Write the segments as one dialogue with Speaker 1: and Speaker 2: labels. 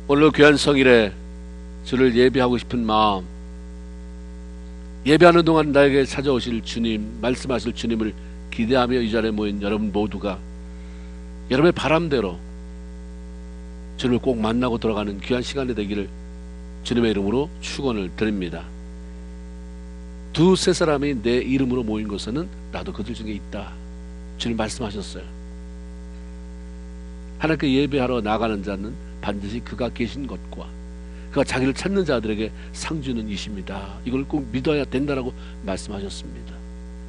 Speaker 1: 오늘 귀한 성일에 주를 예배하고 싶은 마음, 예배하는 동안 나에게 찾아오실 주님, 말씀하실 주님을 기대하며 이 자리에 모인 여러분 모두가 여러분의 바람대로 주님을 꼭 만나고 돌아가는 귀한 시간이 되기를 주님의 이름으로 축원을 드립니다. 두세 사람이 내 이름으로 모인 곳에는 나도 그들 중에 있다. 주님 말씀하셨어요. 하나님께 예배하러 나가는 자는 반드시 그가 계신 것과 그가 자기를 찾는 자들에게 상 주는 이십니다. 이걸 꼭 믿어야 된다라고 말씀하셨습니다.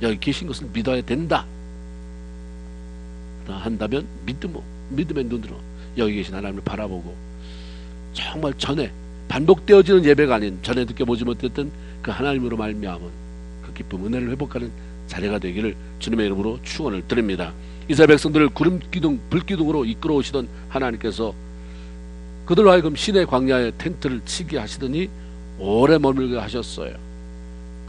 Speaker 1: 여기 계신 것을 믿어야 된다 한다면 믿음의 눈으로 여기 계신 하나님을 바라보고 정말 전에 반복되어지는 예배가 아닌 전에 느껴보지 못했던 그 하나님으로 말미암은 그 기쁨, 은혜를 회복하는 자리가 되기를 주님의 이름으로 축원을 드립니다. 이스라엘 백성들을 구름기둥, 불기둥으로 이끌어 오시던 하나님께서 그들로 하여금 시내 광야에 텐트를 치게 하시더니 오래 머물게 하셨어요.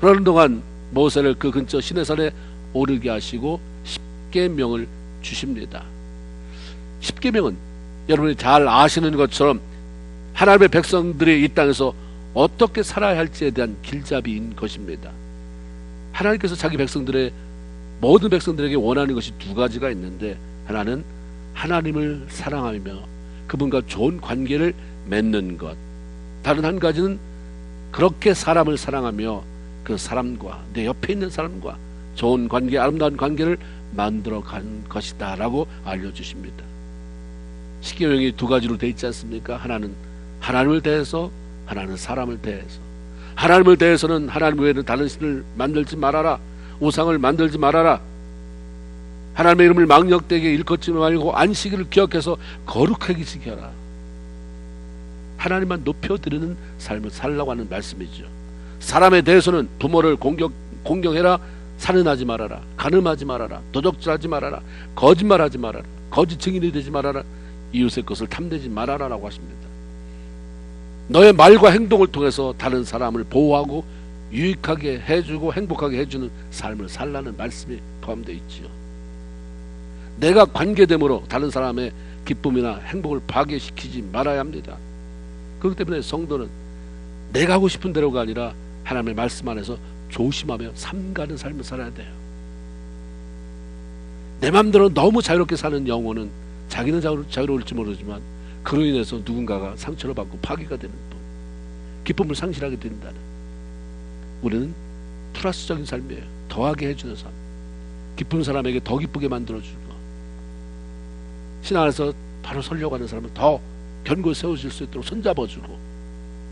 Speaker 1: 그러는 동안 모세를 그 근처 시내산에 오르게 하시고 십계명을 주십니다. 십계명은 여러분이 잘 아시는 것처럼 하나님의 백성들이 이 땅에서 어떻게 살아야 할지에 대한 길잡이인 것입니다. 하나님께서 자기 백성들의 모든 백성들에게 원하는 것이 두 가지가 있는데, 하나는 하나님을 사랑하며 그분과 좋은 관계를 맺는 것, 다른 한 가지는 그렇게 사람을 사랑하며 그 사람과 내 옆에 있는 사람과 좋은 관계, 아름다운 관계를 만들어 간 것이다 라고 알려주십니다. 십계명이 두 가지로 되어 있지 않습니까? 하나는 하나님을 대해서, 하나는 사람을 대해서. 하나님을 대해서는 하나님 외에는 다른 신을 만들지 말아라, 우상을 만들지 말아라, 하나님의 이름을 망령되게 일컫지 말고 안식일을 기억해서 거룩하게 지켜라. 하나님만 높여드리는 삶을 살라고 하는 말씀이죠. 사람에 대해서는 부모를 공경해라, 살인하지 말아라, 간음하지 말아라, 도적질하지 말아라, 거짓말하지 말아라, 거짓 증인이 되지 말아라, 이웃의 것을 탐내지 말아라 라고 하십니다. 너의 말과 행동을 통해서 다른 사람을 보호하고 유익하게 해주고 행복하게 해주는 삶을 살라는 말씀이 포함되어 있지요. 내가 관계됨으로 다른 사람의 기쁨이나 행복을 파괴시키지 말아야 합니다. 그렇기 때문에 성도는 내가 하고 싶은 대로가 아니라 하나님의 말씀 안에서 조심하며 삼가는 삶을 살아야 돼요. 내 마음대로 너무 자유롭게 사는 영혼은 자기는 자유로울지 모르지만 그로 인해서 누군가가 상처를 받고 파괴가 되는 분, 기쁨을 상실하게 된다는, 우리는 플러스적인 삶이에요. 더하게 해주는 삶, 기쁜 사람에게 더 기쁘게 만들어주고, 신 안에서 바로 서려고 하는 사람은 더 견고히 세워질 수 있도록 손잡아주고,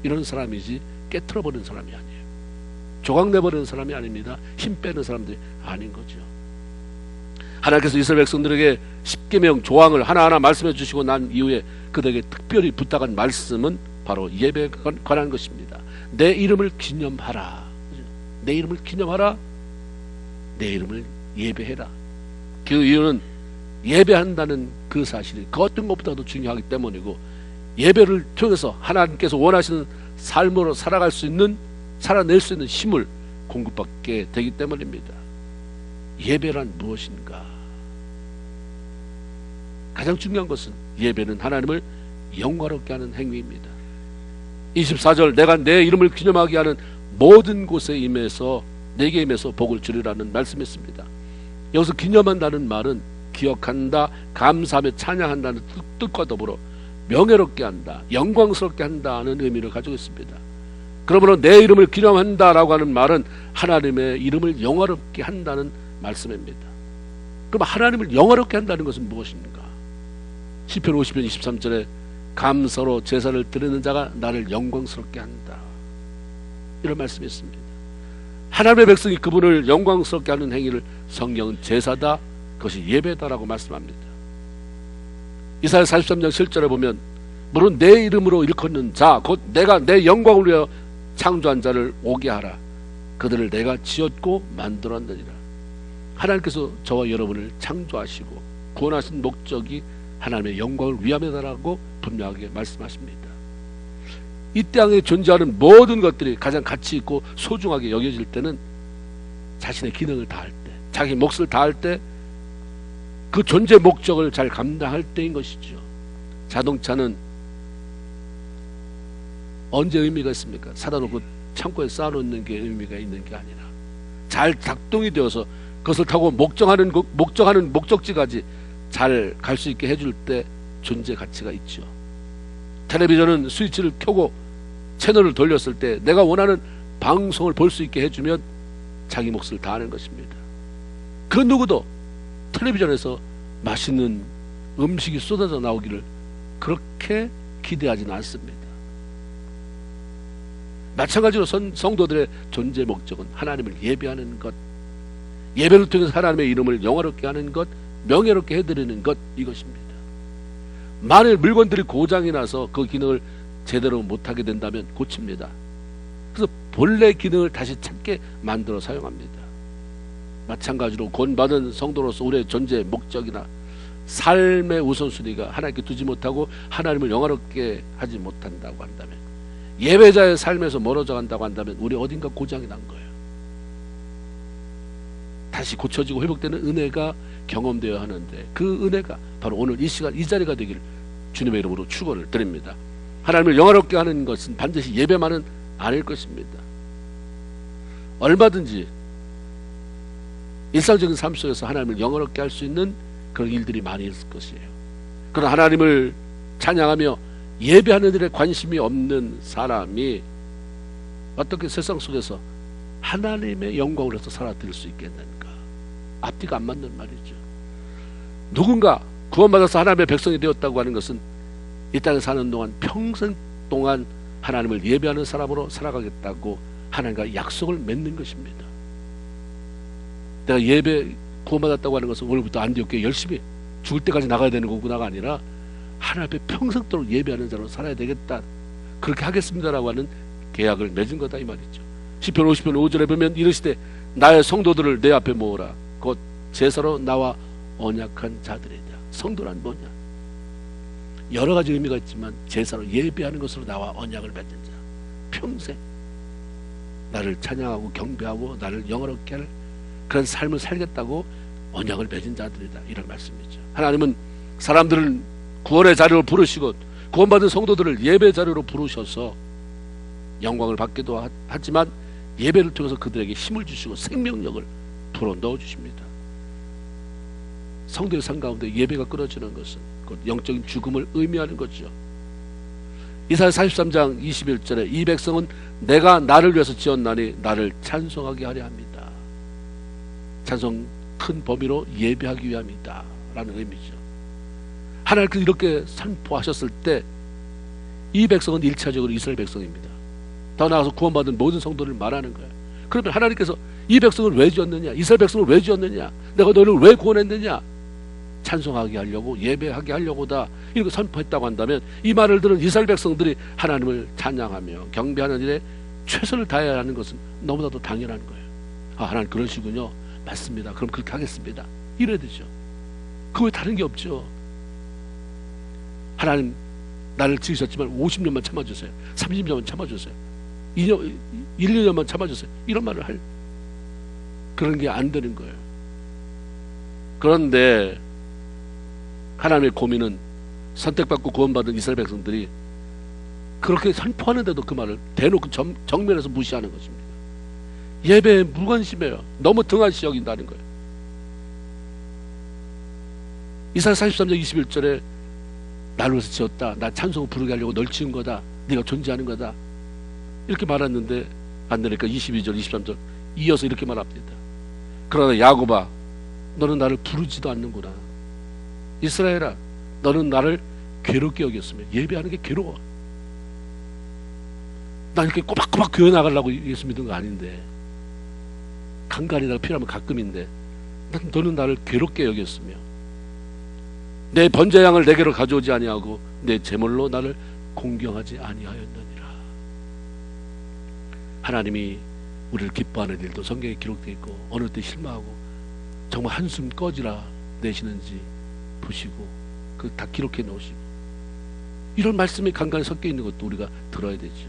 Speaker 1: 이런 사람이지 깨트려버리는 사람이 아니에요. 조각내버리는 사람이 아닙니다. 힘 빼는 사람들이 아닌 거죠. 하나님께서 이스라엘 백성들에게 십계명 조항을 하나하나 말씀해 주시고 난 이후에 그들에게 특별히 부탁한 말씀은 바로 예배에 관한 것입니다. 내 이름을 기념하라. 내 이름을 기념하라. 내 이름을 예배해라. 그 이유는 예배한다는 그 사실이 그 어떤 것보다도 중요하기 때문이고, 예배를 통해서 하나님께서 원하시는 삶으로 살아갈 수 있는, 살아낼 수 있는 힘을 공급받게 되기 때문입니다. 예배란 무엇인가? 가장 중요한 것은 예배는 하나님을 영화롭게 하는 행위입니다. 24절, 내가 내 이름을 기념하게 하는 모든 곳에 임해서 내게 임해서 복을 주리라는 말씀이 있습니다. 여기서 기념한다는 말은 기억한다, 감사하며 찬양한다는 뜻과 더불어 명예롭게 한다, 영광스럽게 한다는 의미를 가지고 있습니다. 그러므로 내 이름을 기념한다라고 하는 말은 하나님의 이름을 영화롭게 한다는 말씀입니다. 그럼 하나님을 영화롭게 한다는 것은 무엇인가? 시편 50편 23절에 감사로 제사를 드리는 자가 나를 영광스럽게 한다, 이런 말씀이 있습니다. 하나님의 백성이 그분을 영광스럽게 하는 행위를 성경은 제사다, 그것이 예배다라고 말씀합니다. 이사야 43장 7절에 보면 물론 내 이름으로 일컫는 자 곧 내가 내 영광을 위하여 창조한 자를 오게 하라, 그들을 내가 지었고 만들었느니라. 하나님께서 저와 여러분을 창조하시고 구원하신 목적이 하나님의 영광을 위함이다라고 분명하게 말씀하십니다. 이 땅에 존재하는 모든 것들이 가장 가치 있고 소중하게 여겨질 때는 자신의 기능을 다할 때, 자기 몫을 다할 때, 그 존재 목적을 잘 감당할 때인 것이죠. 자동차는 언제 의미가 있습니까? 사다 놓고 창고에 쌓아놓는 게 의미가 있는 게 아니라 잘 작동이 되어서 그것을 타고 목적하는 목적지까지 잘 갈 수 있게 해줄 때 존재 가치가 있죠. 텔레비전은 스위치를 켜고 채널을 돌렸을 때 내가 원하는 방송을 볼 수 있게 해주면 자기 몫을 다하는 것입니다. 그 누구도 텔레비전에서 맛있는 음식이 쏟아져 나오기를 그렇게 기대하지는 않습니다. 마찬가지로 성도들의 존재 목적은 하나님을 예배하는 것, 예배를 통해서 하나님의 이름을 영화롭게 하는 것, 명예롭게 해드리는 것, 이것입니다. 만일 물건들이 고장이 나서 그 기능을 제대로 못하게 된다면 고칩니다. 그래서 본래 기능을 다시 찾게 만들어 사용합니다. 마찬가지로 구원받은 성도로서 우리의 존재 목적이나 삶의 우선순위가 하나님께 두지 못하고 하나님을 영화롭게 하지 못한다고 한다면, 예배자의 삶에서 멀어져 간다고 한다면 우리 어딘가 고장이 난 거예요. 다시 고쳐지고 회복되는 은혜가 경험되어야 하는데 그 은혜가 바로 오늘 이 시간 이 자리가 되기를 주님의 이름으로 축원을 드립니다. 하나님을 영화롭게 하는 것은 반드시 예배만은 아닐 것입니다. 얼마든지 일상적인 삶 속에서 하나님을 영화롭게 할 수 있는 그런 일들이 많이 있을 것이에요. 그러나 하나님을 찬양하며 예배하는 일에 관심이 없는 사람이 어떻게 세상 속에서 하나님의 영광을 해서 살아드릴 수 있겠는가? 앞뒤가 안 맞는 말이죠. 누군가 구원받아서 하나님의 백성이 되었다고 하는 것은 이 땅에 사는 동안 평생 동안 하나님을 예배하는 사람으로 살아가겠다고 하나님과 약속을 맺는 것입니다. 내가 예배 구원받았다고 하는 것은 오늘부터 안디옥교회 열심히 죽을 때까지 나가야 되는 거구나가 아니라 하나님 앞에 평생도록 예배하는 자로 살아야 되겠다, 그렇게 하겠습니다라고 하는 계약을 맺은 거다 이 말이죠. 시편 50편 5절에 보면 이르시되 나의 성도들을 내 앞에 모으라. 곧 제사로 나와 언약한 자들이다. 성도란 뭐냐? 여러 가지 의미가 있지만 제사로 예배하는 것으로 나와 언약을 맺는 자, 평생 나를 찬양하고 경배하고 나를 영화롭게 할 그런 삶을 살겠다고 언약을 맺은 자들이다, 이런 말씀이죠. 하나님은 사람들을 구원의 자리로 부르시고 구원받은 성도들을 예배 자리로 부르셔서 영광을 받기도 하지만 예배를 통해서 그들에게 힘을 주시고 생명력을 불어 넣어주십니다. 성도의 삶 가운데 예배가 끊어지는 것은 곧 영적인 죽음을 의미하는 거죠. 이사야 43장 21절에 이 백성은 내가 나를 위해서 지었나니 나를 찬송하게 하려 합니다. 찬송 큰 범위로 예배하기 위함이다 라는 의미죠. 하나님께서 이렇게 선포하셨을 때 이 백성은 1차적으로 이스라엘 백성입니다. 더 나아가서 구원받은 모든 성도를 말하는 거예요. 그러면 하나님께서 이 백성을 왜 지었느냐, 이스라엘 백성을 왜 지었느냐, 내가 너를 왜 구원했느냐, 찬송하게 하려고, 예배하게 하려고다, 이렇게 선포했다고 한다면 이 말을 들은 이스라엘 백성들이 하나님을 찬양하며 경배하는 일에 최선을 다해야 하는 것은 너무나도 당연한 거예요. 아, 하나님 그러시군요. 맞습니다. 그럼 그렇게 하겠습니다. 이래야 되죠. 그 외에 다른 게 없죠. 하나님 나를 지으셨지만 50년만 참아주세요. 30년만 참아주세요. 1, 2년만 참아주세요. 이런 말을 할 그런 게 안 되는 거예요. 그런데 하나님의 고민은 선택받고 구원받은 이스라엘 백성들이 그렇게 선포하는데도 그 말을 대놓고 정면에서 무시하는 것입니다. 예배에 무관심해요. 너무 등한시 여긴다는 거예요. 이사야 43장 21절에 나를 위해서 지었다, 나 찬송을 부르게 하려고 널 지은 거다, 네가 존재하는 거다, 이렇게 말했는데 안 되니까 22절 23절 이어서 이렇게 말합니다. 그러나 야곱아 너는 나를 부르지도 않는구나. 이스라엘아 너는 나를 괴롭게 여겼으며, 예배하는 게 괴로워. 난 이렇게 꼬박꼬박 교회 나가려고 예수 믿은 거 아닌데, 간간히 내가 필요하면 가끔인데 너는 나를 괴롭게 여겼으며 내 번제양을 내게로 가져오지 아니하고 내 제물로 나를 공경하지 아니하였느니라. 하나님이 우리를 기뻐하는 일도 성경에 기록되어 있고 어느 때 실망하고 정말 한숨 꺼지라 내시는지 보시고 그 다 기록해 놓으시고, 이런 말씀이 간간히 섞여 있는 것도 우리가 들어야 되죠.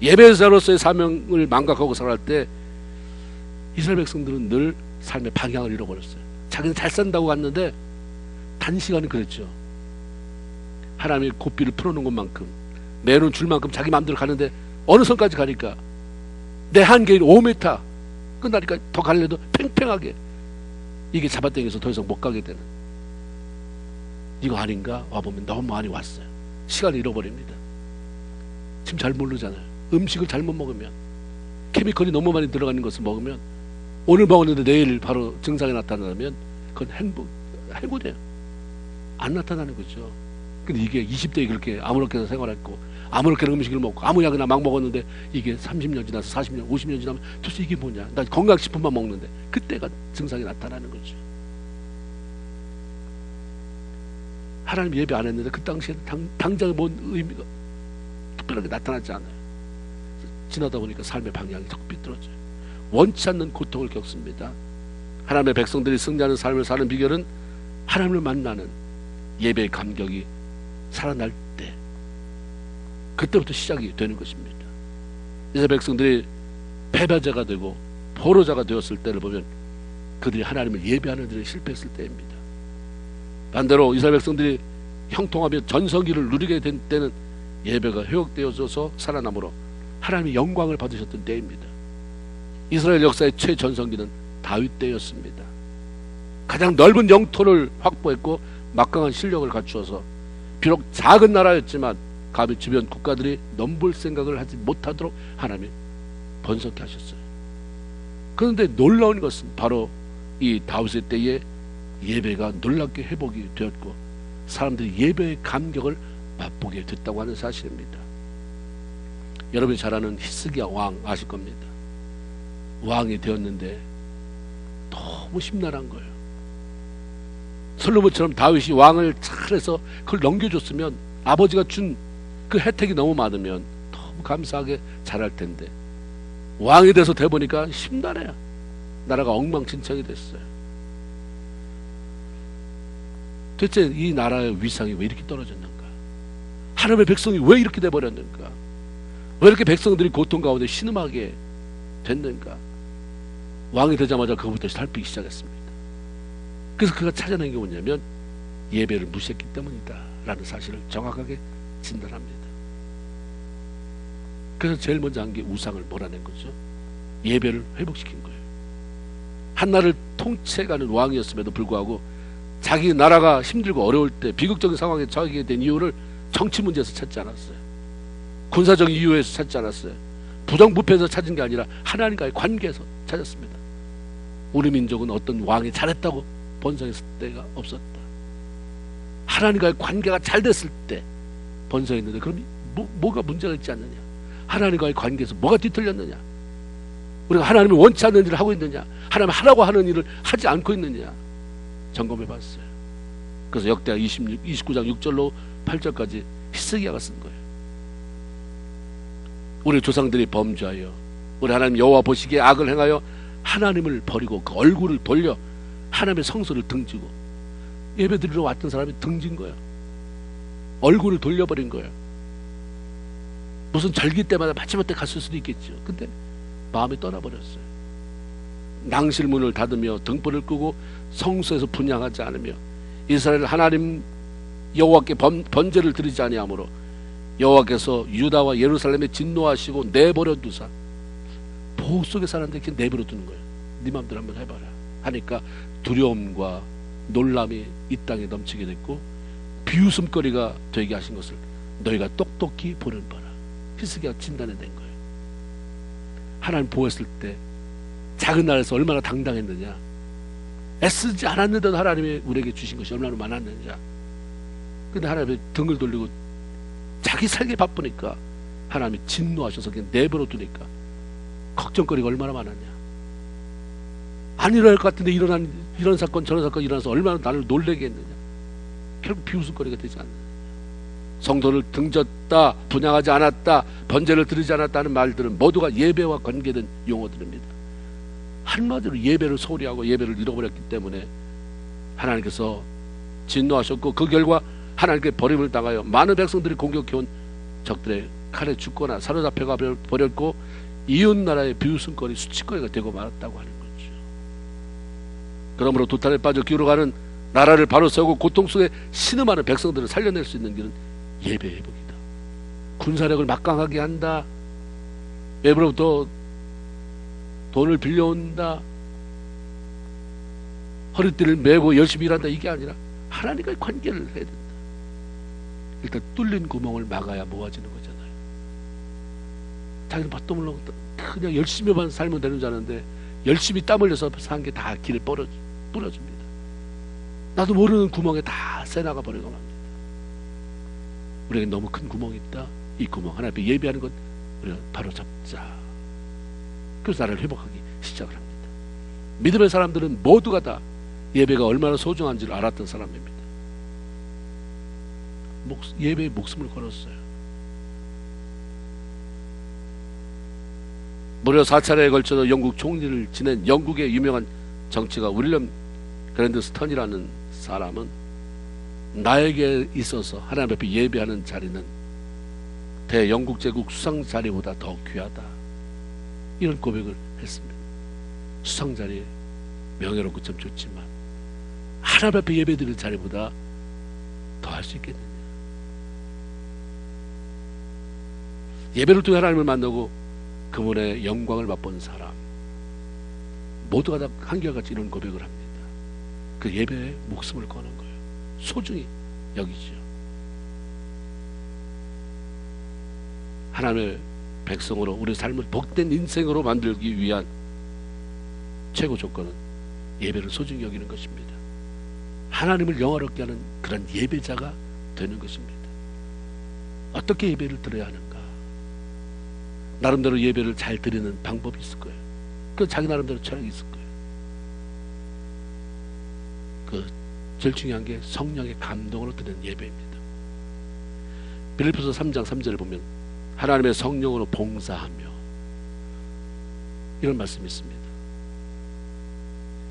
Speaker 1: 예배자로서의 사명을 망각하고 살아갈 때 이스라엘 백성들은 늘 삶의 방향을 잃어버렸어요. 자기는 잘 산다고 갔는데 단시간에 그랬죠. 하나님의 고삐를 풀어놓은 것만큼 매는 줄 만큼 자기 마음대로 가는데 어느 선까지 가니까 내 한계인 5m 끝나니까 더 가려도 팽팽하게 이게 잡아당겨서 더 이상 못 가게 되는, 이거 아닌가? 와보면 너무 많이 왔어요. 시간을 잃어버립니다. 지금 잘 모르잖아요. 음식을 잘못 먹으면, 케미컬이 너무 많이 들어가는 것을 먹으면, 오늘 먹었는데 내일 바로 증상이 나타나면 그건 행운이에요. 안 나타나는 거죠. 근데 이게 20대에 그렇게 아무렇게나 생활했고 아무렇게나 음식을 먹고 아무 약이나 막 먹었는데 이게 30년 지나서 40년 50년 지나면 도대체 이게 뭐냐, 나 건강식품만 먹는데, 그때가 증상이 나타나는 거죠. 하나님 예배 안 했는데 그 당시에 당장에 뭔 의미가 특별하게 나타나지 않아요. 지나다 보니까 삶의 방향이 턱 비뚤어져요. 원치 않는 고통을 겪습니다. 하나님의 백성들이 승리하는 삶을 사는 비결은 하나님을 만나는 예배의 감격이 살아날 때, 그때부터 시작이 되는 것입니다. 이스라엘 백성들이 패배자가 되고 포로자가 되었을 때를 보면 그들이 하나님을 예배하는 일에 실패했을 때입니다. 반대로 이스라엘 백성들이 형통하며 전성기를 누리게 된 때는 예배가 회복되어져서 살아남으로 하나님의 영광을 받으셨던 때입니다. 이스라엘 역사의 최전성기는 다윗 때였습니다. 가장 넓은 영토를 확보했고 막강한 실력을 갖추어서 비록 작은 나라였지만 감히 주변 국가들이 넘볼 생각을 하지 못하도록 하나님이 번성케 하셨어요. 그런데 놀라운 것은 바로 이 다윗의 때에 예배가 놀랍게 회복이 되었고 사람들이 예배의 감격을 맛보게 됐다고 하는 사실입니다. 여러분이 잘 아는 히스기야 왕 아실 겁니다. 왕이 되었는데 너무 심란한 거예요. 솔로몬처럼 다윗이 왕을 잘해서 그걸 넘겨줬으면, 아버지가 준 그 혜택이 너무 많으면 너무 감사하게 잘할 텐데 왕이 돼서 돼보니까 심란해요. 나라가 엉망진창이 됐어요. 도대체 이 나라의 위상이 왜 이렇게 떨어졌는가? 하나님의 백성이 왜 이렇게 돼버렸는가? 왜 이렇게 백성들이 고통 가운데 신음하게 됐는가? 왕이 되자마자 그것부터 살피기 시작했습니다. 그래서 그가 찾아낸 게 뭐냐면 예배를 무시했기 때문이다 라는 사실을 정확하게 진단합니다. 그래서 제일 먼저 한 게 우상을 몰아낸 거죠. 예배를 회복시킨 거예요. 한나라를 통치해가는 왕이었음에도 불구하고 자기 나라가 힘들고 어려울 때 비극적인 상황에 처하게 된 이유를 정치 문제에서 찾지 않았어요. 군사적인 이유에서 찾지 않았어요. 부정부패에서 찾은 게 아니라 하나님과의 관계에서 찾았습니다. 우리 민족은 어떤 왕이 잘했다고 번성했을 때가 없었다. 하나님과의 관계가 잘 됐을 때 번성했는데, 그럼 뭐가 문제가 있지 않느냐? 하나님과의 관계에서 뭐가 뒤틀렸느냐? 우리가 하나님이 원치 않는 일을 하고 있느냐? 하나님 하라고 하는 일을 하지 않고 있느냐? 점검해 봤어요. 그래서 역대하 29장 6절로 8절까지 히스기야가 쓴 거예요. 우리 조상들이 범죄하여 우리 하나님 여호와 보시기에 악을 행하여 하나님을 버리고 그 얼굴을 돌려 하나님의 성소를 등지고, 예배드리러 왔던 사람이 등진 거예요. 얼굴을 돌려버린 거예요. 무슨 절기 때마다 마지막에 갔을 수도 있겠죠. 근데 마음이 떠나버렸어요. 낭실문을 닫으며 등불을 끄고 성소에서 분향하지 않으며 이스라엘 하나님 여호와께 번제를 드리지 아니하므로 여호와께서 유다와 예루살렘에 진노하시고 내버려 두사, 보호 속에 사는데 이렇게 내버려 두는 거예요. 네 맘대로 한번 해봐라 하니까 두려움과 놀람이 이 땅에 넘치게 됐고 비웃음거리가 되게 하신 것을 너희가 똑똑히 보는 바라. 히스기야가 진단해낸 거예요. 하나님 보호했을 때 작은 나라에서 얼마나 당당했느냐, 애쓰지 않았는데도 하나님이 우리에게 주신 것이 얼마나 많았느냐. 근데 하나님이 등을 돌리고 자기 살기 바쁘니까 하나님이 진노하셔서 그냥 내버려 두니까 걱정거리가 얼마나 많았냐. 안 일어날 것 같은데 이런 사건 저런 사건 일어나서 얼마나 나를 놀래게 했느냐. 결국 비웃음거리가 되지 않느냐. 성도를 등졌다, 분향하지 않았다, 번제를 드리지 않았다는 말들은 모두가 예배와 관계된 용어들입니다. 한마디로 예배를 소홀히 하고 예배를 잃어버렸기 때문에 하나님께서 진노하셨고, 그 결과 하나님께 버림을 당하여 많은 백성들이 공격해온 적들의 칼에 죽거나 사로잡혀가 버렸고 이웃 나라의 비웃음거리, 수치거리가 되고 말았다고 하는 거죠. 그러므로 도탄에 빠져 기울어가는 나라를 바로 세우고 고통 속에 신음하는 백성들을 살려낼 수 있는 길은 예배 회복이다. 군사력을 막강하게 한다, 외부로부터 돈을 빌려온다, 허리띠를 메고 열심히 일한다, 이게 아니라 하나님과의 관계를 해야 된다. 일단 뚫린 구멍을 막아야 모아지는 거잖아요. 자기는 뭣도 모르고 그냥 열심히만 살면 되는 줄 아는데 열심히 땀 흘려서 산 게 다 길에 뿌려집니다. 나도 모르는 구멍에 다 새나가 버리고 맙니다. 우리에게 너무 큰 구멍이 있다. 이 구멍 하나 앞에 예배하는 것 우리가 바로 잡자. 그래서 나를 회복하기 시작을 합니다. 믿음의 사람들은 모두가 다 예배가 얼마나 소중한지를 알았던 사람입니다. 예배에 목숨을 걸었어요. 무려 4차례에 걸쳐서 영국 총리를 지낸 영국의 유명한 정치가 윌리엄 그랜드 스턴이라는 사람은 나에게 있어서 하나님 앞에 예배하는 자리는 대영국 제국 수상 자리보다 더 귀하다, 이런 고백을 했습니다. 수상 자리 명예롭고 참 좋지만 하나님 앞에 예배드릴 자리보다 더 할 수 있겠느냐. 예배를 통해 하나님을 만나고 그분의 영광을 맛본 사람 모두가 다 한결같이 이런 고백을 합니다. 그 예배에 목숨을 거는 거예요. 소중히 여기죠. 하나님의 백성으로 우리 삶을 복된 인생으로 만들기 위한 최고 조건은 예배를 소중히 여기는 것입니다. 하나님을 영화롭게 하는 그런 예배자가 되는 것입니다. 어떻게 예배를 드려야 하는가? 나름대로 예배를 잘 드리는 방법이 있을 거예요. 그 자기 나름대로 철학이 있을 거예요. 그 제일 중요한 게 성령의 감동으로 드리는 예배입니다. 빌립보서 3장 3절을 보면 하나님의 성령으로 봉사하며, 이런 말씀이 있습니다.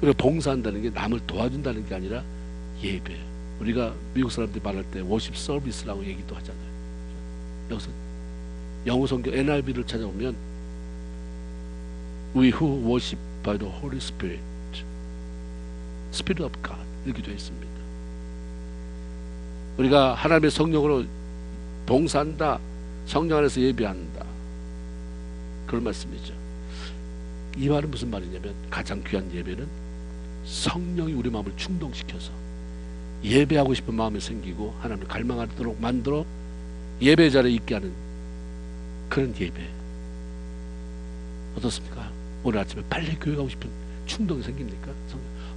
Speaker 1: 우리가 봉사한다는 게 남을 도와준다는 게 아니라 예배. 우리가 미국 사람들이 말할 때 워십 서비스라고 얘기도 하잖아요. 여기서 영어 성경 NIV를 찾아보면 We who worship by the Holy Spirit, Spirit of God 이렇게 되어 있습니다. 우리가 하나님의 성령으로 봉사한다, 성령 안에서 예배한다, 그런 말씀이죠. 이 말은 무슨 말이냐면 가장 귀한 예배는 성령이 우리 마음을 충동시켜서 예배하고 싶은 마음이 생기고 하나님을 갈망하도록 만들어 예배 자리에 있게 하는 그런 예배. 어떻습니까? 오늘 아침에 빨리 교회 가고 싶은 충동이 생깁니까?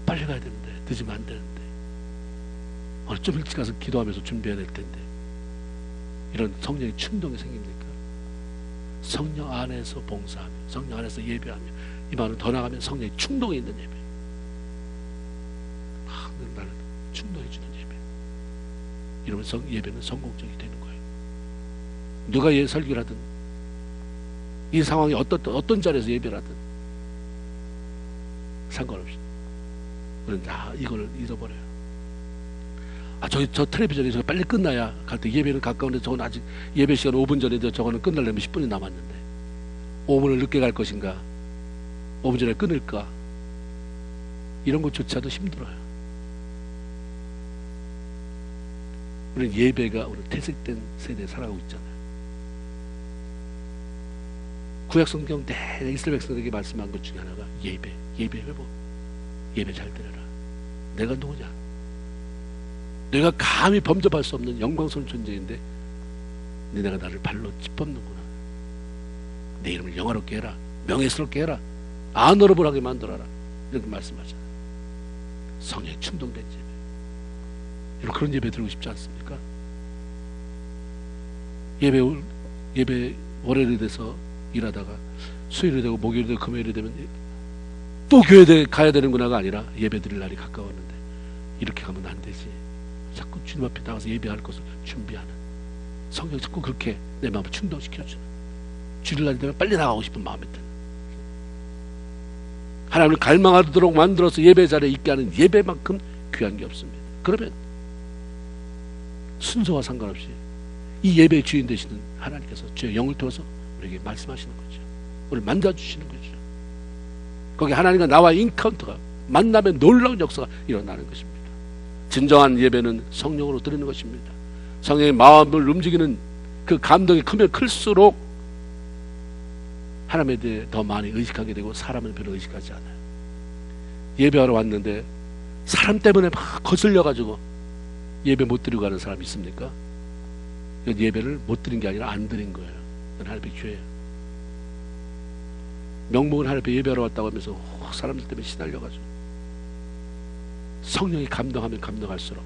Speaker 1: 빨리 가야 되는데, 늦으면 안 되는데, 오늘 좀 일찍 가서 기도하면서 준비해야 될 텐데, 이런 성령의 충동이 생깁니까? 성령 안에서 봉사하며, 성령 안에서 예배하며, 이 말은 더 나가면 성령의 충동이 있는 예배. 나는 충동해주는 예배. 이러면 예배는 성공적이 되는 거예요. 누가 설교를 하든, 이 상황이 어떤 자리에서 예배를 하든 상관없이 우리는 다 이걸 잃어버려요. 저 텔레비전에서 빨리 끝나야 갈 때, 예배는 가까운데 저건 아직 예배 시간 5분 전인데 저거는 끝나려면 10분이 남았는데 5분을 늦게 갈 것인가, 5분 전에 끊을까, 이런 것조차도 힘들어요. 우리는 예배가 우리 퇴색된 세대에 살아가고 있잖아요. 구약성경 내내 이스라엘 백성들에게 말씀한 것 중에 하나가 예배 회복, 예배 잘 드려라. 내가 누구냐? 내가 감히 범접할 수 없는 영광스러운 존재인데 너네가 나를 발로 짓밟는구나. 내 이름을 영화롭게 해라, 명예스럽게 해라, 아너러블하게 만들어라, 이렇게 말씀하잖아요. 성령에 충동된 예배. 여러분, 그런 예배 드리고 싶지 않습니까? 예배 월요일이 돼서 일하다가 수요일이 되고 목요일이 되고 금요일이 되면 또 교회에 가야 되는구나가 아니라 예배 드릴 날이 가까웠는데 이렇게 가면 안 되지. 자꾸 주님 앞에 나가서 예배할 것을 준비하는, 성경이 자꾸 그렇게 내 마음을 충동시켜주는, 주일날이 되면 빨리 나가고 싶은 마음이 드는, 하나님을 갈망하도록 만들어서 예배 자리에 있게 하는 예배만큼 귀한 게 없습니다. 그러면 순서와 상관없이 이 예배의 주인 되시는 하나님께서 주의 영을 통해서 우리에게 말씀하시는 거죠. 우리를 만져주시는 거죠. 거기 하나님과 나와 인카운터가, 만나면 놀라운 역사가 일어나는 것입니다. 진정한 예배는 성령으로 드리는 것입니다. 성령의 마음을 움직이는 그 감동이 크면 클수록 하나님에 대해 더 많이 의식하게 되고 사람을 별로 의식하지 않아요. 예배하러 왔는데 사람 때문에 막 거슬려가지고 예배 못 드리고 가는 사람 있습니까? 예배를 못 드린 게 아니라 안 드린 거예요. 그건 하나님의 죄예요. 명목은 하나님 앞에 예배하러 왔다고 하면서 사람들 때문에 시달려가지고, 성령이 감동하면 감동할수록,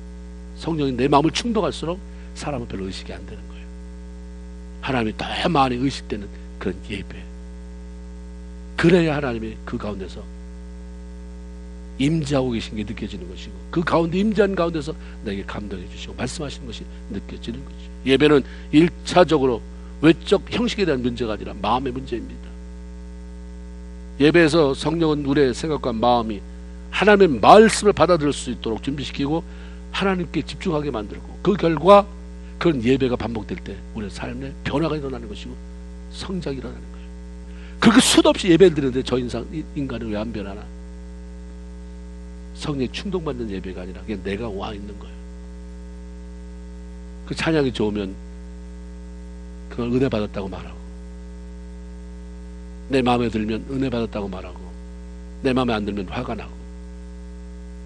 Speaker 1: 성령이 내 마음을 충동할수록 사람은 별로 의식이 안 되는 거예요. 하나님이 더 많이 의식되는 그런 예배, 그래야 하나님이 그 가운데서 임재하고 계신 게 느껴지는 것이고, 그 가운데 임재한 가운데서 내게 감동해 주시고 말씀하시는 것이 느껴지는 거죠. 예배는 1차적으로 외적 형식에 대한 문제가 아니라 마음의 문제입니다. 예배에서 성령은 우리의 생각과 마음이 하나님의 말씀을 받아들일 수 있도록 준비시키고 하나님께 집중하게 만들고, 그 결과 그런 예배가 반복될 때 우리의 삶에 변화가 일어나는 것이고 성장이 일어나는 거예요. 그렇게 수도 없이 예배를 드리는데 저 인간은 왜 안 변하나? 성령에 충동받는 예배가 아니라 그냥 내가 와 있는 거예요. 그 찬양이 좋으면 그걸 은혜 받았다고 말하고, 내 마음에 들면 은혜 받았다고 말하고, 내 마음에 안 들면 화가 나고,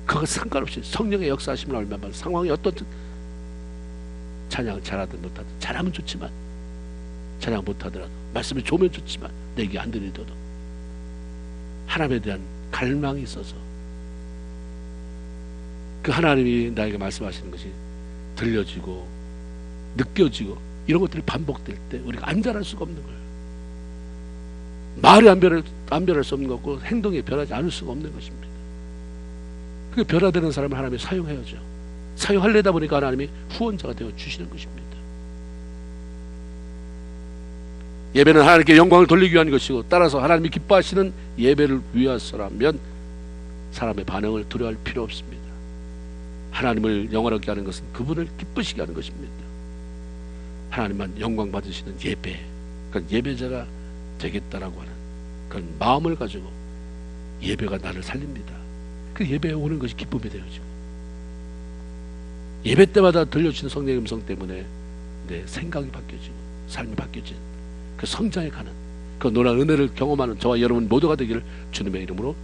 Speaker 1: 그거 상관없이 성령의 역사하심을 알면 상황이 어떻든 찬양을 잘하든 못하든, 잘하면 좋지만 찬양 못하더라도, 말씀이 좋으면 좋지만 내게 안 들리더라도 하나님에 대한 갈망이 있어서 그 하나님이 나에게 말씀하시는 것이 들려지고 느껴지고 이런 것들이 반복될 때 우리가 안전할 수가 없는 거예요. 말이 안 변할 수 없는 거고 행동이 변하지 않을 수가 없는 것입니다. 그 변화되는 사람을 하나님이 사용해야죠. 사용하려다 보니까 하나님이 후원자가 되어 주시는 것입니다. 예배는 하나님께 영광을 돌리기 위한 것이고, 따라서 하나님이 기뻐하시는 예배를 위해서라면 사람의 반응을 두려워할 필요 없습니다. 하나님을 영화롭게 하는 것은 그분을 기쁘시게 하는 것입니다. 하나님만 영광 받으시는 예배, 그러니까 예배자가 되겠다라고 하는 그런 마음을 가지고 예배가 나를 살립니다. 그 예배에 오는 것이 기쁨이 되어지고, 예배 때마다 들려주시는 성령의 음성 때문에 내 생각이 바뀌어지고 삶이 바뀌어지는 그 성장에 가는 그 놀라운 은혜를 경험하는 저와 여러분 모두가 되기를 주님의 이름으로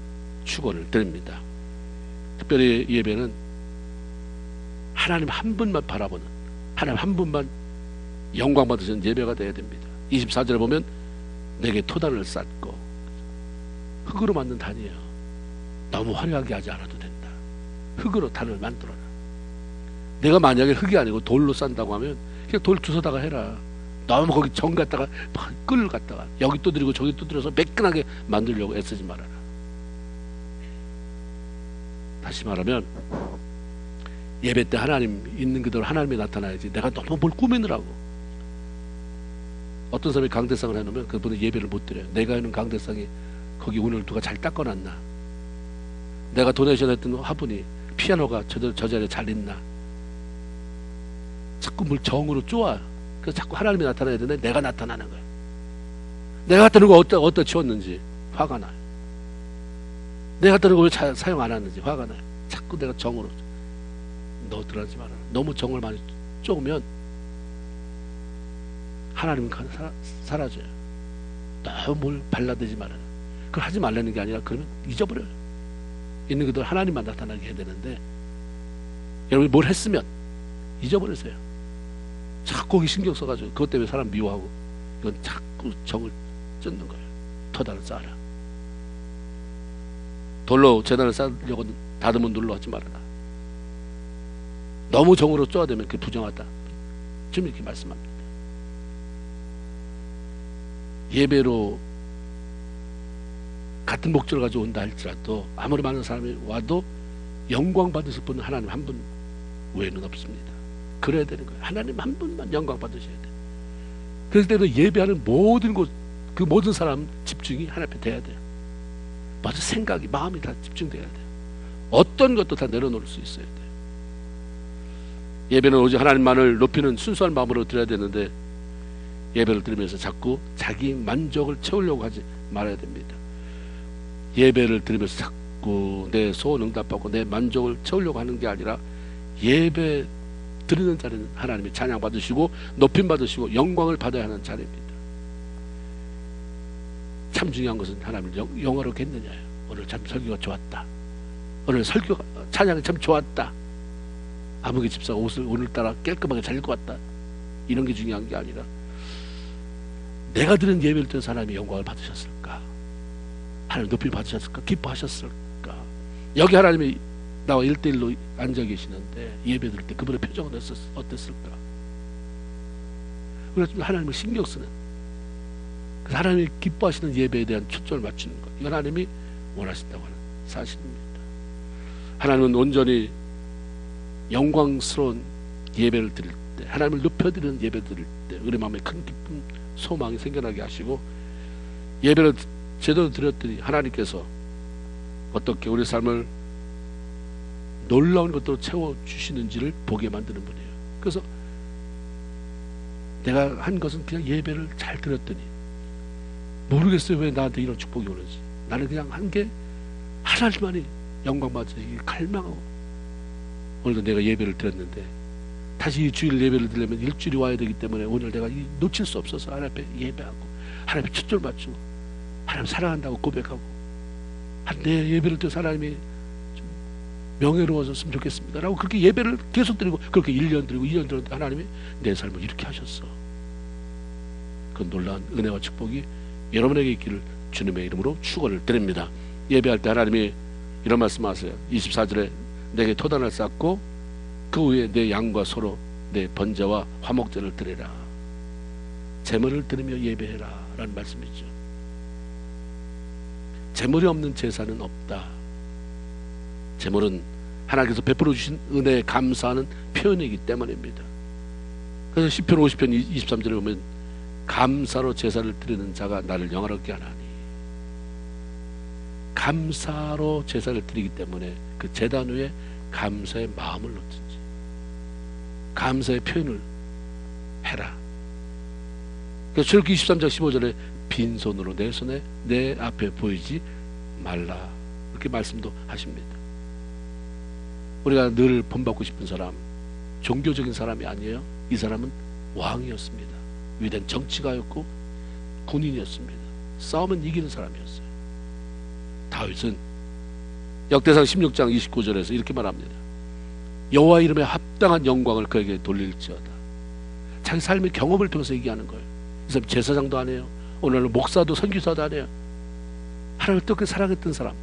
Speaker 1: 축원을 드립니다. 특별히 예배는 하나님 한 분만 바라보는, 하나님 한 분만 영광 받으시는 예배가 되어야 됩니다. 24절에 보면 내게 토단을 쌓고, 흙으로 만든 단이에요. 너무 화려하게 하지 않아도 된다. 흙으로 단을 만들어라. 내가 만약에 흙이 아니고 돌로 싼다고 하면 그냥 돌 주워다가 해라. 너무 거기 정 갖다가 끌 갖다가 여기 두드리고 저기 두드려서 매끈하게 만들려고 애쓰지 말아라. 다시 말하면 예배 때 하나님 있는 그대로 하나님이 나타나야지, 내가 너무 뭘 꾸미느라고. 어떤 사람이 강대상을 해놓으면 그분은 예배를 못 드려요. 내가 하는 강대상이 거기 오늘 누가 잘 닦아놨나, 내가 도네이션 했던 화분이 피아노가 저 자리에 잘 있나, 자꾸 뭘 정으로 쪼아. 그래서 자꾸 하나님이 나타나야 되는데 내가 나타나는 거야. 내가 갖다 놓은 거 어디다 치웠는지 화가 나요. 내가 갖다 놓은 거 왜 사용 안 하는지 화가 나요. 자꾸 내가 정으로. 너 들어가지 마라. 너무 정을 많이 쪼으면 하나님은 사라져요. 너무 뭘 발라대지 말아라. 그걸 하지 말라는 게 아니라 그러면 잊어버려요. 있는 그대로 하나님만 나타나게 해야 되는데, 여러분이 뭘 했으면 잊어버리세요. 자꾸 거기 신경 써가지고 그것 때문에 사람 미워하고, 이건 자꾸 정을 쫓는 거예요. 토단을 쌓아라. 돌로 재단을 쌓으려고 다듬은 돌로 하지 말아라. 너무 정으로 쪼아대면 그게 부정하다. 지금 이렇게 말씀합니다. 예배로 같은 목적을 가지고 온다 할지라도 아무리 많은 사람이 와도 영광 받으실 분은 하나님 한 분 외에는 없습니다. 그래야 되는 거예요. 하나님 한 분만 영광 받으셔야 돼요. 그럴 때도 예배하는 모든 곳, 그 모든 사람 집중이 하나님 앞에 돼야 돼요. 맞아, 생각이, 마음이 다 집중돼야 돼요. 어떤 것도 다 내려놓을 수 있어야 돼요. 예배는 오직 하나님만을 높이는 순수한 마음으로 드려야 되는데, 예배를 드리면서 자꾸 자기 만족을 채우려고 하지 말아야 됩니다. 예배를 드리면서 자꾸 내 소원 응답받고 내 만족을 채우려고 하는 게 아니라, 예배 드리는 자리는 하나님의 찬양 받으시고 높임 받으시고 영광을 받아야 하는 자리입니다. 참 중요한 것은 하나님을 영화롭게 했느냐예요. 오늘 참 설교가 좋았다. 오늘 설교가 찬양이 참 좋았다. 아무개 집사가 옷을 오늘따라 깔끔하게 잘 입고 왔다. 이런 게 중요한 게 아니라 내가 드린 예배를 통해서 하나님의 영광을 받으셨을까? 하나님 높임을 받으셨을까? 기뻐하셨을까? 여기 하나님이 나와 1대1로 앉아 계시는데 예배 드릴 때 그분의 표정은 어땠을까? 그래서 하나님을 신경 쓰는, 하나님이 기뻐하시는 예배에 대한 초점을 맞추는 것, 이건 하나님이 원하신다고 하는 사실입니다. 하나님은 온전히 영광스러운 예배를 드릴 때, 하나님을 높여드리는 예배 드릴 때 우리 마음에 큰 기쁨, 소망이 생겨나게 하시고, 예배를 제대로 드렸더니 하나님께서 어떻게 우리 삶을 놀라운 것들로 채워주시는지를 보게 만드는 분이에요. 그래서 내가 한 것은 그냥 예배를 잘 드렸더니 모르겠어요 왜 나한테 이런 축복이 오는지. 나는 그냥 한 게 하나님만이 영광 받으시기 갈망하고, 오늘도 내가 예배를 드렸는데 다시 이 주일 예배를 드리려면 일주일이 와야 되기 때문에 오늘 내가 놓칠 수 없어서 하나님 앞에 예배하고 하나님 앞에 초점 맞추고 하나님 사랑한다고 고백하고, 내 예배를 통해서 하나님이 좀 명예로워졌으면 좋겠습니다 라고 그렇게 예배를 계속 드리고, 그렇게 1년 드리고 2년 드렸는데 하나님이 내 삶을 이렇게 하셨어. 그 놀라운 은혜와 축복이 여러분에게 있기를 주님의 이름으로 축원을 드립니다. 예배할 때 하나님이 이런 말씀하세요. 24절에 내게 토단을 쌓고 그 위에 내 양과 소로 내 번제와 화목제를 드리라. 제물을 드리며 예배해라 라는 말씀이죠. 제물이 없는 제사는 없다. 제물은 하나님께서 베풀어 주신 은혜에 감사하는 표현이기 때문입니다. 그래서 시편 50편 23절에 보면 감사로 제사를 드리는 자가 나를 영화롭게 하나니, 감사로 제사를 드리기 때문에 그 제단 위에 감사의 마음을 놓든지 감사의 표현을 해라. 그래서 출애굽기 23장 15절에 빈손으로 내 손에 내 앞에 보이지 말라 이렇게 말씀도 하십니다. 우리가 늘 본받고 싶은 사람, 종교적인 사람이 아니에요. 이 사람은 왕이었습니다. 위대한 정치가였고 군인이었습니다. 싸우면 이기는 사람이었어요. 다윗은 역대상 16장 29절에서 이렇게 말합니다. 여호와 이름에 합당한 영광을 그에게 돌릴지어다. 자기 삶의 경험을 통해서 얘기하는 거예요. 이 사람 제사장도 안 해요. 오늘은 목사도 선교사도 안 해요. 하나님을 뜨겁게 사랑했던 사람,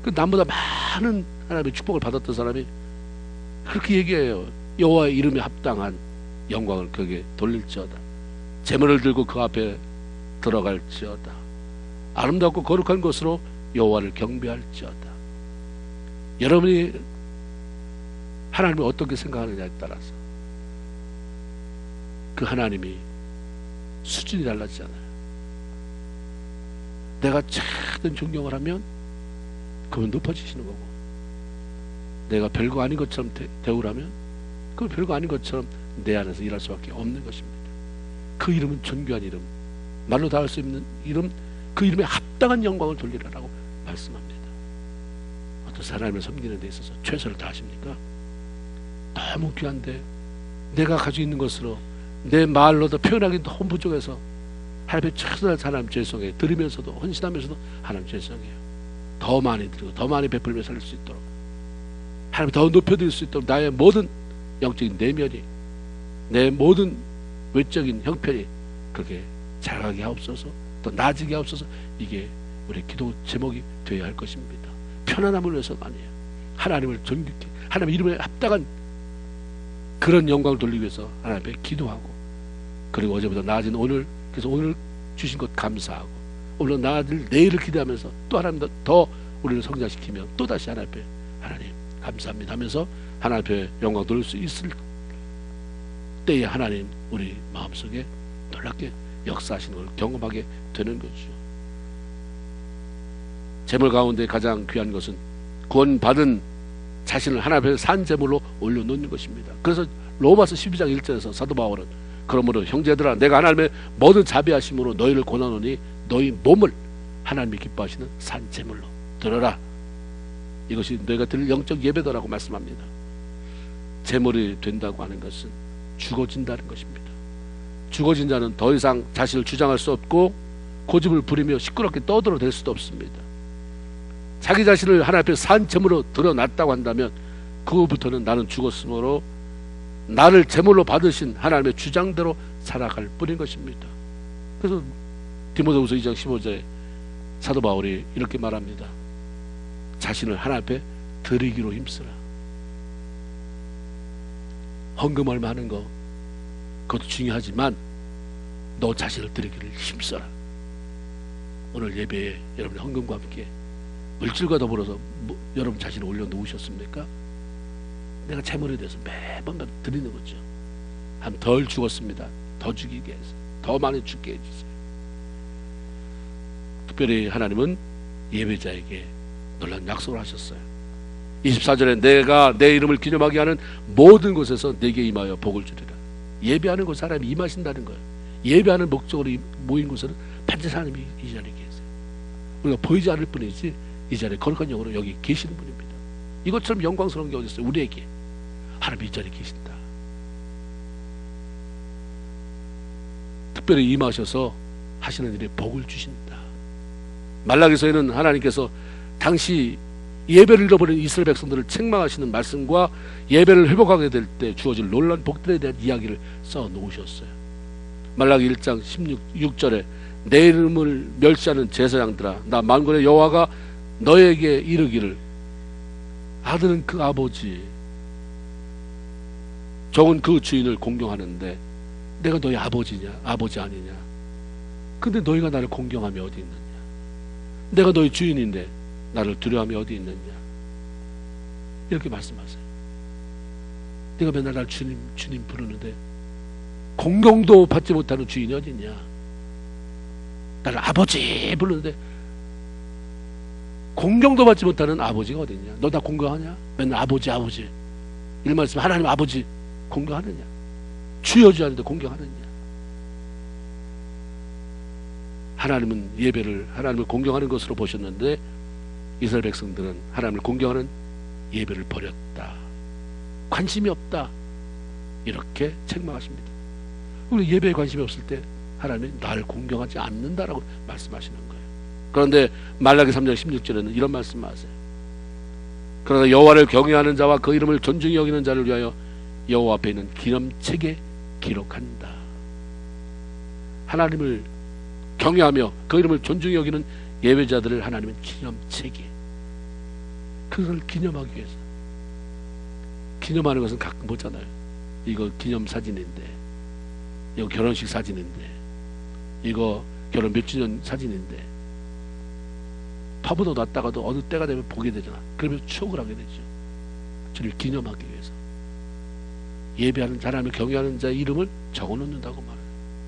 Speaker 1: 그 남보다 많은 하나님의 축복을 받았던 사람이 그렇게 얘기해요. 여호와의 이름에 합당한 영광을 그에게 돌릴지어다. 제물을 들고 그 앞에 들어갈지어다. 아름답고 거룩한 것으로 여호와를 경배할지어다. 여러분이 하나님을 어떻게 생각하느냐에 따라서 그 하나님이 수준이 달라지잖아요. 내가 작은 존경을 하면 그건 높아지시는 거고, 내가 별거 아닌 것처럼 대우라면 그건 별거 아닌 것처럼 내 안에서 일할 수밖에 없는 것입니다. 그 이름은 존귀한 이름, 말로 다 할 수 있는 이름, 그 이름에 합당한 영광을 돌리라라고 말씀합니다. 어떤 하나님을 섬기는 데 있어서 최선을 다하십니까? 너무 귀한데 내가 가지고 있는 것으로 내 말로도 표현하기 너무 부족해서 하나님의 최선을 하나님 죄송해요. 드리면서도 헌신하면서도 하나님 죄송해요. 더 많이 드리고 더 많이 베풀며 살릴 수 있도록, 하나님 더 높여드릴 수 있도록 나의 모든 영적인 내면이, 내 모든 외적인 형편이 그렇게 자라게 하옵소서, 또 나아지게 하옵소서. 이게 우리 기도 제목이 되어야 할 것입니다. 편안함을 위해서가 아니에요. 하나님을 존귀케, 하나님 이름에 합당한 그런 영광을 돌리기 위해서 하나님 앞에 기도하고, 그리고 어제보다 나아진 오늘, 그래서 오늘 주신 것 감사하고, 오늘 나아질 내일을 기대하면서 또 하나님 더 우리를 성장시키며 또다시 하나님 앞에 하나님 감사합니다 하면서 하나님 앞에 영광 돌릴 수 있을 때에 하나님 우리 마음속에 놀랍게 역사하시는 걸 경험하게 되는 거죠. 제물 가운데 가장 귀한 것은 구원받은 자신을 하나님 앞에 산 제물로 올려놓는 것입니다. 그래서 로마서 12장 1절에서 사도 바울은 그러므로 형제들아 내가 하나님의 모든 자비하심으로 너희를 권하노니 너희 몸을 하나님이 기뻐하시는 산 제물로 드려라. 이것이 너희가 드릴 영적 예배다라고 말씀합니다. 제물이 된다고 하는 것은 죽어진다는 것입니다. 죽어진 자는 더 이상 자신을 주장할 수 없고 고집을 부리며 시끄럽게 떠들어댈 수도 없습니다. 자기 자신을 하나님 앞에 산제물로 드러났다고 한다면 그후부터는 나는 죽었으므로 나를 제물로 받으신 하나님의 주장대로 살아갈 뿐인 것입니다. 그래서 디모데후서 2장 15절에 사도 바울이 이렇게 말합니다. 자신을 하나님 앞에 드리기로 힘쓰라. 헌금 얼마 하는 거 그것도 중요하지만 너 자신을 드리기를 힘써라. 오늘 예배에 여러분의 헌금과 함께 물질과 더불어서 여러분 자신을 올려놓으셨습니까? 내가 제물에 대해서 매번 드리는 거죠. 한 덜 죽었습니다. 더 죽이게 해서 더 많이 죽게 해주세요. 특별히 하나님은 예배자에게 놀라운 약속을 하셨어요. 24절에 내가 내 이름을 기념하게 하는 모든 곳에서 내게 임하여 복을 주리라. 예배하는 곳 사람이 임하신다는 거예요. 예배하는 목적으로 모인 곳에는 반드시 하나님이 이 자리에 계세요. 우리가 보이지 않을 뿐이지 이 자리에 거룩한 영으로 여기 계시는 분입니다. 이것처럼 영광스러운 게 어디 있어요? 우리에게 하나님이 이 자리에 계신다. 특별히 임하셔서 하시는 일에 복을 주신다. 말라기서에는 하나님께서 당시 예배를 잃어버린 이스라엘 백성들을 책망하시는 말씀과 예배를 회복하게 될 때 주어질 놀라운 복들에 대한 이야기를 써 놓으셨어요. 말라기 1장 16절에 내 이름을 멸시하는 제사장들아 나 만군의 여호와가 너에게 이르기를 아들은 그 아버지 종은 그 주인을 공경하는데 내가 너희 아버지냐 아버지 아니냐 근데 너희가 나를 공경함이 어디 있느냐 내가 너희 주인인데 나를 두려움이 어디 있느냐 이렇게 말씀하세요. 내가 맨날 날 주님 주님 부르는데 공경도 받지 못하는 주인이 어디 있냐 나를 아버지 부르는데 공경도 받지 못하는 아버지가 어디 있냐 너 나 공경하냐 맨날 아버지 아버지 이 말씀 하나님 아버지 공경하느냐 주여 주여 하는데 공경하느냐 하나님은 예배를 하나님을 공경하는 것으로 보셨는데 이스라엘 백성들은 하나님을 공경하는 예배를 버렸다. 관심이 없다. 이렇게 책망하십니다. 우리 예배에 관심이 없을 때 하나님은 나를 공경하지 않는다라고 말씀하시는 거예요. 그런데 말라기 3장 16절에는 이런 말씀하세요. 그러나 여호와를 경외하는 자와 그 이름을 존중히 여기는 자를 위하여 여호와 앞에 있는 기념책에 기록한다. 하나님을 경외하며 그 이름을 존중히 여기는 예배자들을 하나님은 기념책에 그걸 기념하기 위해서 기념하는 것은 가끔 보잖아요. 이거 기념사진인데 이거 결혼식 사진인데 이거 결혼 몇 주년 사진인데 파보도 놨다가도 어느 때가 되면 보게 되잖아. 그러면 추억을 하게 되죠. 저를 기념하기 위해서 예배하는 하나님을 경외하는 자의 이름을 적어놓는다고 말해요.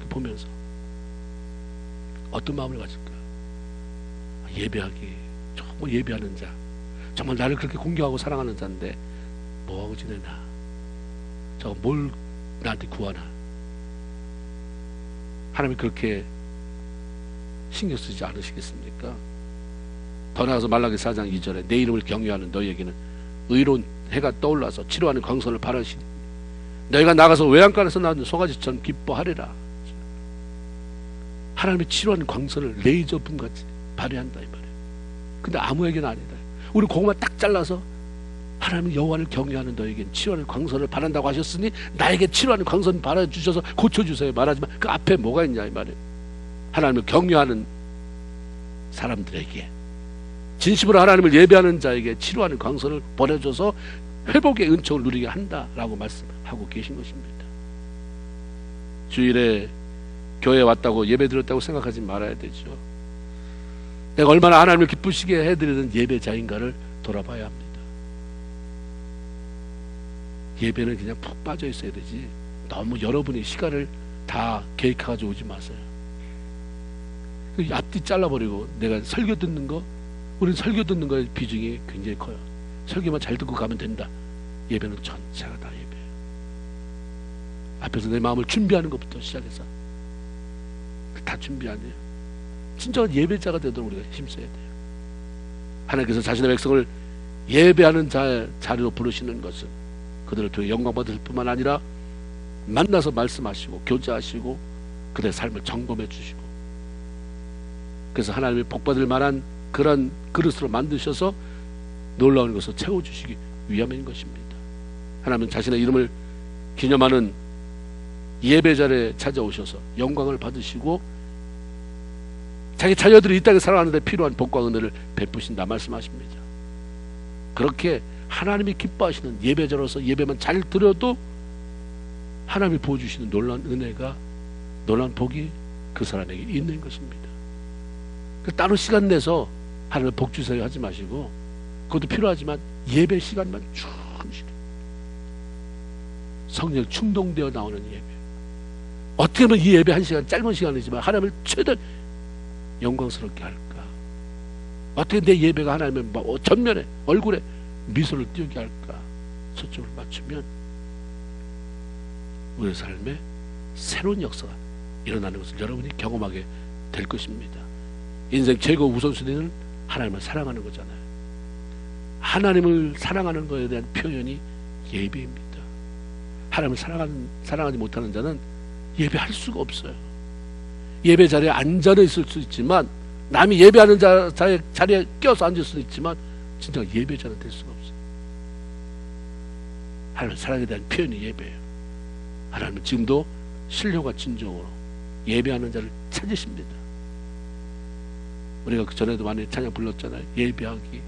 Speaker 1: 보면서 어떤 마음을 가질까? 예배하기 정말 예배하는 자 정말 나를 그렇게 공경하고 사랑하는 자인데 뭐하고 지내나 저거 뭘 나한테 구하나 하나님이 그렇게 신경 쓰지 않으시겠습니까? 더 나아가서 말라기 4장 2절에 내 이름을 경외하는 너희에게는 의로운 해가 떠올라서 치료하는 광선을 발하시니 너희가 나가서 외양간에서 나는 송아지처럼 기뻐하리라. 하나님의 치료하는 광선을 레이저빔같이 발휘한다 이 말이에요. 근데 아무에게나 아니다. 우리 그것만 딱 잘라서 하나님 여호와를 경외하는 너에겐 치료하는 광선을 바란다고 하셨으니 나에게 치료하는 광선 발아주셔서 고쳐주세요 말하지만 그 앞에 뭐가 있냐 이 말이에요. 하나님을 경외하는 사람들에게 진심으로 하나님을 예배하는 자에게 치료하는 광선을 보내줘서 회복의 은총을 누리게 한다라고 말씀하고 계신 것입니다. 주일에 교회에 왔다고 예배 드렸다고 생각하지 말아야 되죠. 내가 얼마나 하나님을 기쁘시게 해드리는 예배자인가를 돌아봐야 합니다. 예배는 그냥 푹 빠져 있어야 되지 너무 여러분이 시간을 다 계획해가지고 오지 마세요. 앞뒤 잘라버리고 내가 설교 듣는 거 우리는 설교 듣는 거의 비중이 굉장히 커요. 설교만 잘 듣고 가면 된다. 예배는 전체가 다 예배예요. 앞에서 내 마음을 준비하는 것부터 시작해서 다 준비 안 해요. 진정한 예배자가 되도록 우리가 힘써야 돼요. 하나님께서 자신의 백성을 예배하는 자리로 부르시는 것은 그들을 통해 영광 받으실 뿐만 아니라 만나서 말씀하시고 교제하시고 그들의 삶을 점검해 주시고, 그래서 하나님의 복받을 만한 그런 그릇으로 만드셔서 놀라운 것을 채워주시기 위함인 것입니다. 하나님은 자신의 이름을 기념하는 예배 자리에 찾아오셔서 영광을 받으시고 자기 자녀들이 이 땅에 살아가는 데 필요한 복과 은혜를 베푸신다 말씀하십니다. 그렇게 하나님이 기뻐하시는 예배자로서 예배만 잘 드려도 하나님이 부어주시는 놀라운 은혜가, 놀라운 복이 그 사람에게 있는 것입니다. 따로 시간 내서 하나님 복 주세요 하지 마시고, 그것도 필요하지만 예배 시간만 충실히 성령 충동되어 나오는 예배, 어떻게 하면 이 예배 한 시간, 짧은 시간이지만 하나님을 최대한 영광스럽게 할까, 어떻게 내 예배가 하나님의 전면에 얼굴에 미소를 띄우게 할까 초점을 맞추면 우리 삶에 새로운 역사가 일어나는 것을 여러분이 경험하게 될 것입니다. 인생 최고 우선순위는 하나님을 사랑하는 거잖아요. 하나님을 사랑하는 것에 대한 표현이 예배입니다. 하나님을 사랑하지 못하는 자는 예배할 수가 없어요. 예배 자리에 앉아 있을 수 있지만, 남이 예배하는 자리에 껴서 앉을 수 있지만 진짜 예배자는 될 수가 없어요. 하나님의 사랑에 대한 표현이 예배예요. 하나님은 지금도 신령과 진정으로 예배하는 자를 찾으십니다. 우리가 그 전에도 많이 찬양 불렀잖아요. 예배하기,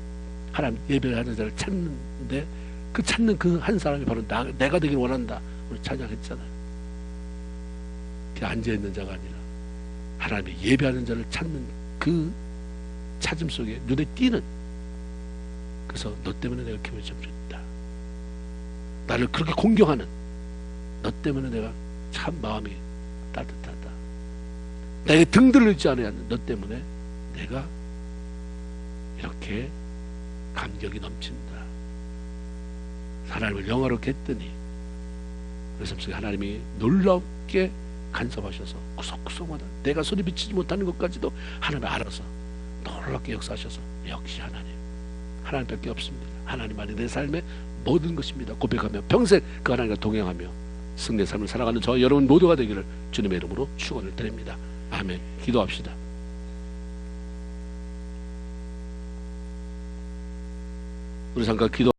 Speaker 1: 하나님 예배하는 자를 찾는데 그 찾는 그 한 사람이 바로 내가 되길 원한다. 우리 찬양했잖아요. 앉아있는 자가 아니라 하나님이 예배하는 자를 찾는 그 찾음 속에 눈에 띄는, 그래서 너 때문에 내가 기분이 참 좋다, 나를 그렇게 공경하는 너 때문에 내가 참 마음이 따뜻하다, 나에게 등들을 있지 않는 너 때문에 내가 이렇게 감격이 넘친다. 하나님을 영화롭게 했더니 그 삶 속에 하나님이 놀랍게 간섭하셔서 구석구석마다 내가 소리 비치지 못하는 것까지도 하나님이 알아서 놀랍게 역사하셔서 역시 하나님밖에 없습니다. 하나님만이 내 삶의 모든 것입니다. 고백하며 평생 그 하나님과 동행하며 승리의 삶을 살아가는 저와 여러분 모두가 되기를 주님의 이름으로 축원을 드립니다. 아멘. 기도합시다. 우리 잠깐 기도